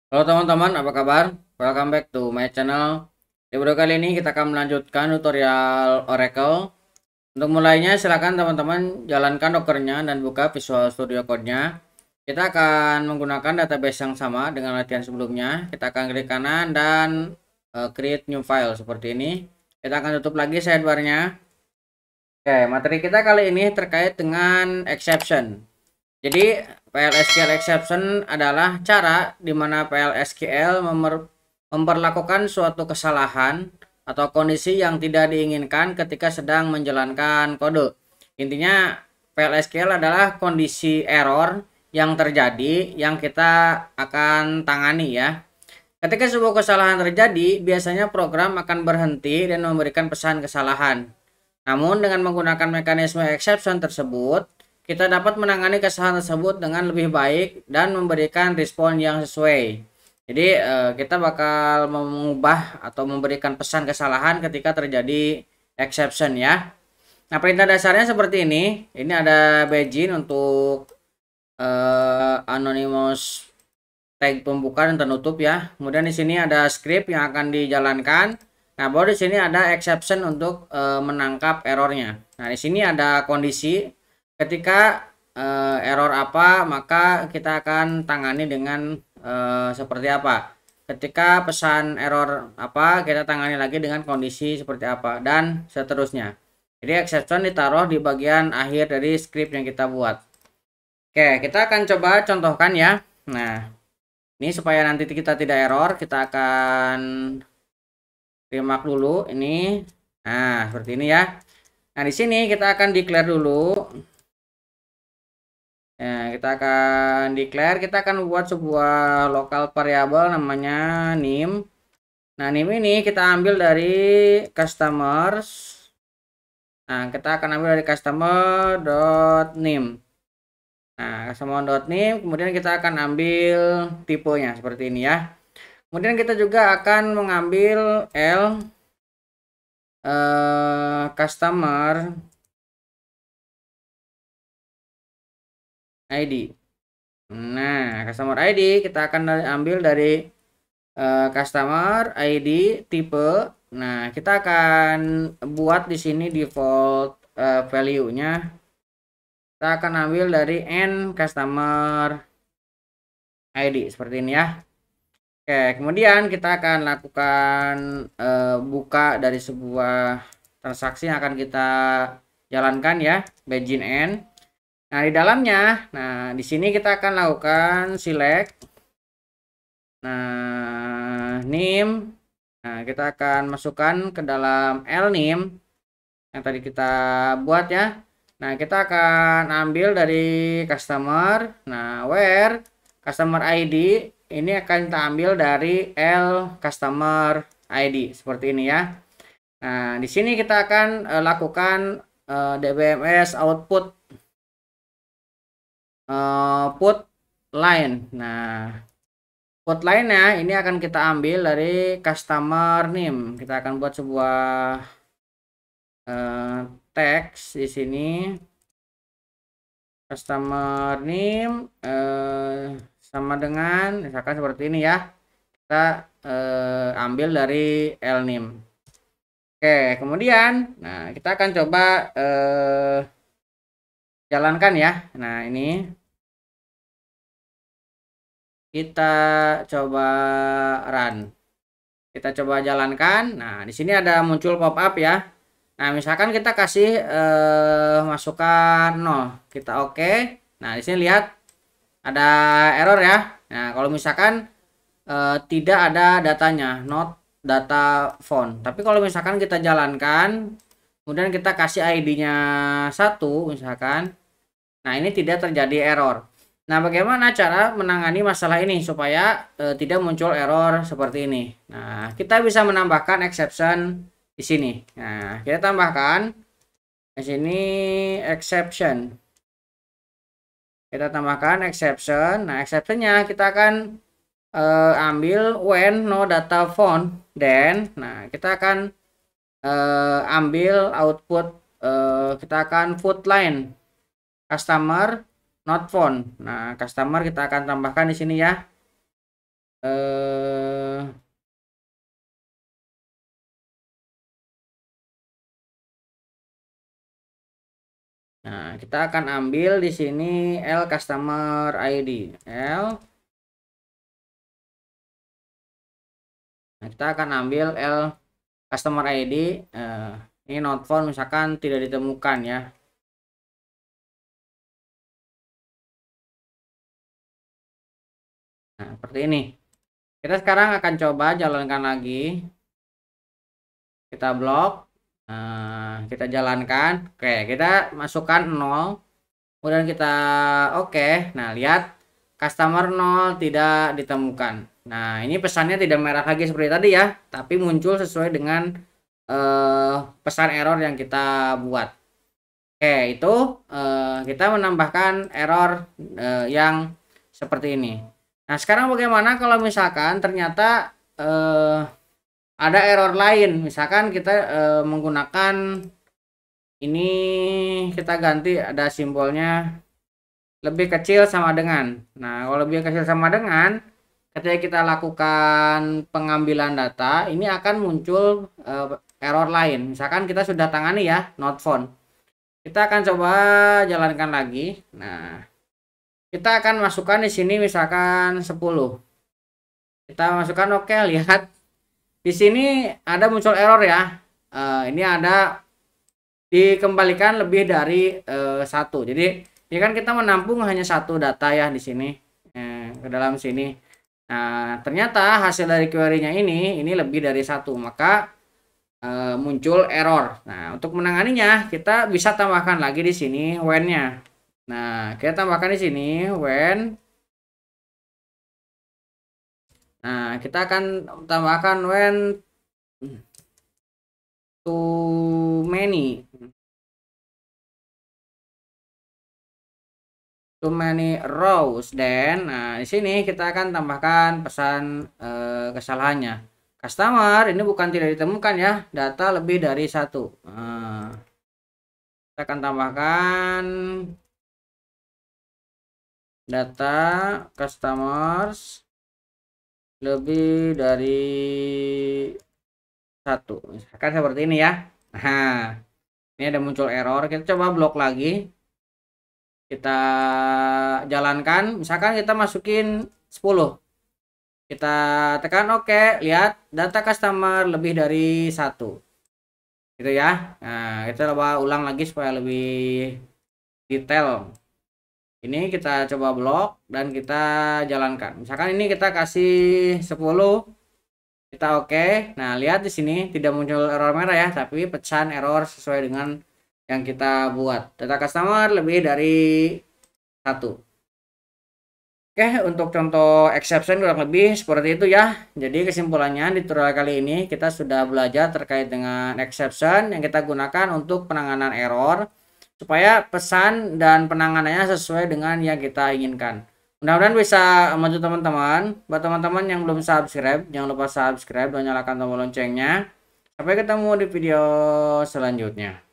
Halo teman-teman, apa kabar? Welcome back to my channel. Di video kali ini kita akan melanjutkan tutorial Oracle. Untuk mulainya, silakan teman-teman jalankan Docker-nya dan buka Visual Studio Code-nya. Kita akan menggunakan database yang sama dengan latihan sebelumnya. Kita akan klik kanan dan create new file seperti ini. Kita akan tutup lagi sidebar-nya. Oke, materi kita kali ini terkait dengan exception. Jadi PLSQL exception adalah cara di mana PLSQL memperlakukan suatu kesalahan atau kondisi yang tidak diinginkan ketika sedang menjalankan kode. Intinya PLSQL adalah kondisi error yang terjadi yang kita akan tangani ya. Ketika sebuah kesalahan terjadi, biasanya program akan berhenti dan memberikan pesan kesalahan. Namun dengan menggunakan mekanisme exception tersebut, kita dapat menangani kesalahan tersebut dengan lebih baik dan memberikan respon yang sesuai. Jadi kita bakal mengubah atau memberikan pesan kesalahan ketika terjadi exception ya. Nah, perintah dasarnya seperti ini. Ini ada begin untuk anonymous tag pembuka dan penutup ya. Kemudian di sini ada script yang akan dijalankan. Nah, baru di sini ada exception untuk menangkap errornya. Nah, di sini ada kondisi ketika error apa, maka kita akan tangani dengan seperti apa. Ketika pesan error apa, kita tangani lagi dengan kondisi seperti apa dan seterusnya. Jadi exception ditaruh di bagian akhir dari script yang kita buat. Oke, kita akan coba contohkan ya. Nah, ini supaya nanti kita tidak error, kita akan remark dulu ini. Nah, seperti ini ya. Nah, di sini kita akan declare dulu. Nah, kita akan buat sebuah lokal variabel namanya nim. Nah, nim ini kita ambil dari customers. Nah, kita akan ambil dari customer.nim. Nah, customer.nim, kemudian kita akan ambil tipenya seperti ini ya. Kemudian kita juga akan mengambil customer ID. Nah, customer ID kita akan ambil dari customer ID tipe. Nah, kita akan buat di sini default value-nya. Kita akan ambil dari n customer ID seperti ini ya. Oke, kemudian kita akan lakukan buka dari sebuah transaksi yang akan kita jalankan ya, begin n. Nah, di dalamnya, nah di sini kita akan lakukan select. Nah, nim. Nah, kita akan masukkan ke dalam lnim yang tadi kita buat ya. Nah, kita akan ambil dari customer. Nah, where customer ID ini akan kita ambil dari customer ID seperti ini ya. Nah, di sini kita akan lakukan dbms output put line. Nah, put line-nya ini akan kita ambil dari customer name. Kita akan buat sebuah teks di sini. Customer name sama dengan misalkan seperti ini ya. Kita ambil dari lname. Oke, kemudian nah kita akan coba jalankan ya. Nah, ini kita coba run. Kita coba jalankan. Nah, di sini ada muncul pop up ya. Nah, misalkan kita kasih masukan 0, kita oke. Nah, di sini lihat ada error ya. Nah, kalau misalkan tidak ada datanya, not data font. Tapi kalau misalkan kita jalankan, kemudian kita kasih ID-nya 1 misalkan. Nah, ini tidak terjadi error. Nah, bagaimana cara menangani masalah ini supaya tidak muncul error seperti ini? Nah, kita bisa menambahkan exception di sini. Nah, kita tambahkan di sini exception. Kita tambahkan exception. Nah, exceptionnya kita akan ambil when no data found. Then, nah kita akan ambil output. Kita akan put line customer not found. Nah, customer kita akan tambahkan di sini ya. eh Nah, kita akan ambil di sini L customer ID. L. Nah, kita akan ambil L customer ID. Ini not found misalkan tidak ditemukan ya. Nah, seperti ini. Kita sekarang akan coba jalankan lagi. Kita blok. Kita jalankan. Oke, kita masukkan 0. Kemudian kita oke. Nah, lihat customer 0 tidak ditemukan. Nah, ini pesannya tidak merah lagi seperti tadi ya, tapi muncul sesuai dengan pesan error yang kita buat. Oke, itu kita menambahkan error yang seperti ini. Nah, sekarang bagaimana kalau misalkan ternyata ada error lain, misalkan kita menggunakan ini, kita ganti ada simbolnya lebih kecil sama dengan. Nah, kalau lebih kecil sama dengan, ketika kita lakukan pengambilan data, ini akan muncul error lain. Misalkan kita sudah tangani ya, not found. Kita akan coba jalankan lagi. Nah, kita akan masukkan di sini misalkan 10. Kita masukkan oke, lihat di sini ada muncul error ya. Ini ada dikembalikan lebih dari 1. Jadi ini kan kita menampung hanya 1 data ya di sini ke dalam sini. Nah, ternyata hasil dari query-nya ini lebih dari 1, maka muncul error. Nah, untuk menanganinya kita bisa tambahkan lagi di sini when-nya. Nah, kita tambahkan di sini when. Nah, kita akan tambahkan when too many. Too many rows. Dan nah di sini kita akan tambahkan pesan kesalahannya. Customer ini bukan tidak ditemukan ya, data lebih dari 1. Kita akan tambahkan data customers lebih dari 1, misalkan seperti ini ya. Nah, ini ada muncul error. Kita coba blok lagi, kita jalankan, misalkan kita masukin 10, kita tekan oke, lihat data customer lebih dari 1 gitu ya. Nah, kita coba ulang lagi supaya lebih detail. Ini kita coba blok dan kita jalankan, misalkan ini kita kasih 10, kita oke. Nah, lihat di sini tidak muncul error merah ya, tapi pecahan error sesuai dengan yang kita buat. Data customer lebih dari 1. Oke, untuk contoh exception kurang lebih seperti itu ya. Jadi kesimpulannya di tutorial kali ini kita sudah belajar terkait dengan exception yang kita gunakan untuk penanganan error supaya pesan dan penanganannya sesuai dengan yang kita inginkan. Mudah-mudahan bisa membantu teman-teman. Buat teman-teman yang belum subscribe, jangan lupa subscribe dan nyalakan tombol loncengnya. Sampai ketemu di video selanjutnya.